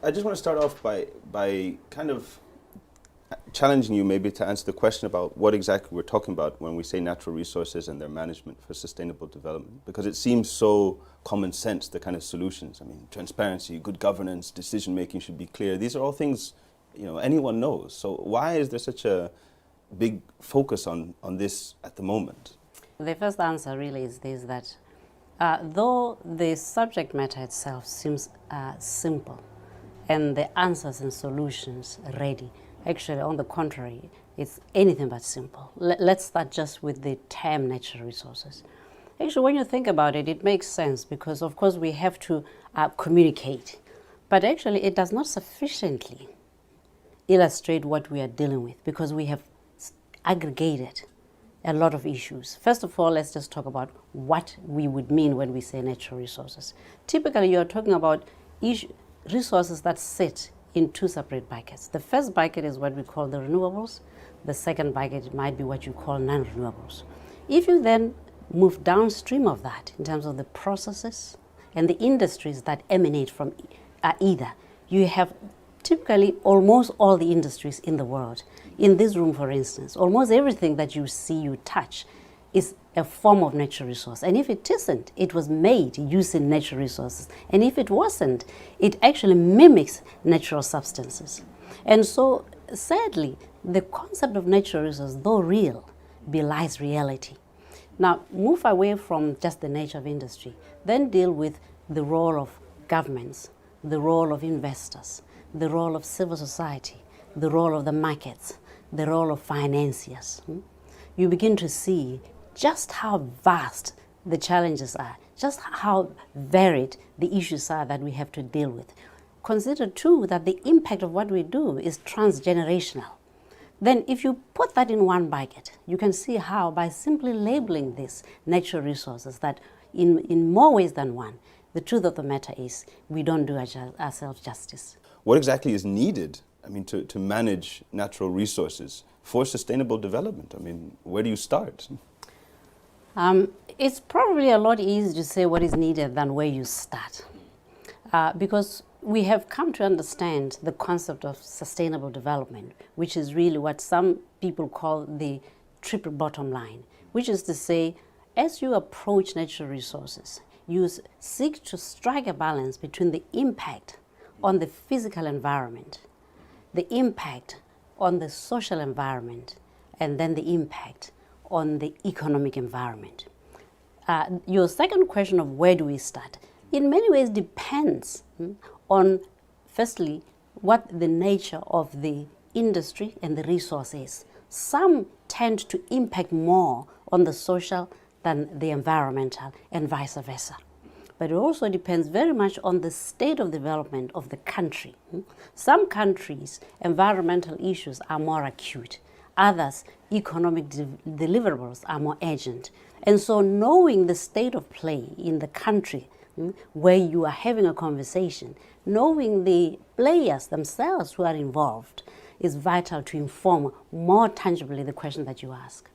I just want to start off by kind of challenging you maybe to answer the question about what exactly we're talking about when we say natural resources and their management for sustainable development, because it seems so common sense, the kind of solutions. I mean, transparency, good governance, decision making should be clear. These are all things, you know, anyone knows. So why is there such a big focus on this at the moment? The first answer really is this, that though the subject matter itself seems simple and the answers and solutions ready, actually, on the contrary, it's anything but simple. Let's start just with the term natural resources. Actually, when you think about it, it makes sense because, of course, we have to communicate. But actually, it does not sufficiently illustrate what we are dealing with because we have aggregated a lot of issues. First of all, let's just talk about what we would mean when we say natural resources. Typically, you're talking about resources that sit in two separate buckets. The first bucket is what we call the renewables. The second bucket might be what you call non-renewables. If you then move downstream of that in terms of the processes and the industries that emanate from either, you have typically almost all the industries in the world. In this room, for instance, almost everything that you see, you touch, is a form of natural resource. And if it isn't, it was made using natural resources. And if it wasn't, it actually mimics natural substances. And so, sadly, the concept of natural resources, though real, belies reality. Now, move away from just the nature of industry, then deal with the role of governments, the role of investors, the role of civil society, the role of the markets, the role of financiers. You begin to see just how vast the challenges are, just how varied the issues are that we have to deal with. Consider too that the impact of what we do is transgenerational. Then if you put that in one bucket, you can see how by simply labeling these natural resources that in more ways than one, the truth of the matter is we don't do ourselves justice. What exactly is needed, I mean, to manage natural resources for sustainable development? I mean, where do you start? It's probably a lot easier to say what is needed than where you start. Because we have come to understand the concept of sustainable development, which is really what some people call the triple bottom line, which is to say, as you approach natural resources, you seek to strike a balance between the impact on the physical environment, the impact on the social environment, and then the impact on the economic environment. Your second question of where do we start, in many ways depends on, firstly, what the nature of the industry and the resource is. Some tend to impact more on the social than the environmental and vice versa. But it also depends very much on the state of development of the country. Some countries, environmental issues are more acute. Others, economic deliverables are more urgent. And so knowing the state of play in the country where you are having a conversation, knowing the players themselves who are involved is vital to inform more tangibly the question that you ask.